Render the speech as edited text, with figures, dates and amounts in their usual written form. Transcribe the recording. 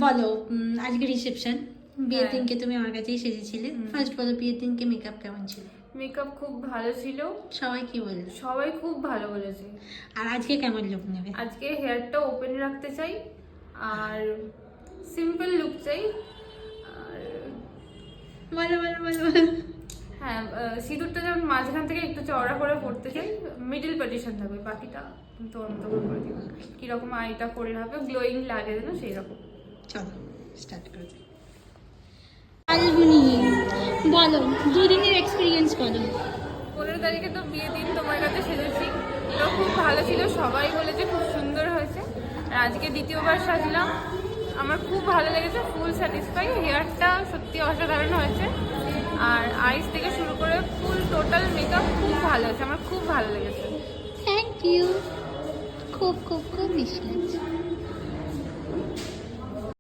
বলো আজকে রিসেপশন, বিয়ের হ্যাঁ। দিনকে তুমি আমার কাছেই সেজেছিলে। ফার্স্ট বলো বিয়ের দিনকে মেকআপ কেমন ছিল? মেকআপ খুব ভালো ছিল, সবাই কি বললো? সবাই খুব ভালো বলেছে। আর আজকে কেমন লুক নেবে? আজকে হেয়ারটা ওপেন রাখতে চাই আর সিম্পল লুক চাই। আর বলো বলো বলো বলো। হ্যাঁ, সিঁদুরটা যেমন মাঝখান থেকে একটু চওড়া করে পড়তে চাই, মিডল পজিশন থাকবে, বাকিটা তোর মতো করে দিও। কিরকম আইটা করলে হবে, গ্লোয়িং লাগে যেন সেই রকম। চলো স্টার্ট করা যাক। ফাল্গুনি, বলো দুদিনের এক্সপিরিয়েন্স বলো। 15 তারিখে তো বিয়ে দিন তোমার কাছে সেজেছি, তো খুব ভালো ছিল, সবাই বলেছে খুব সুন্দর হয়েছে। আর আজকে দ্বিতীয়বার সাজলাম, আমার খুব ভালো লেগেছে, ফুল স্যাটিসফাই। হেয়ারটা সত্যি অসাধারণ হয়েছে, আর আইস থেকে শুরু করে ফুল টোটাল মেকআপ খুব ভালো হয়েছে, আমার খুব ভালো লেগেছে। থ্যাংক ইউ, খুব খুব খুব মিষ্টি লাগছে।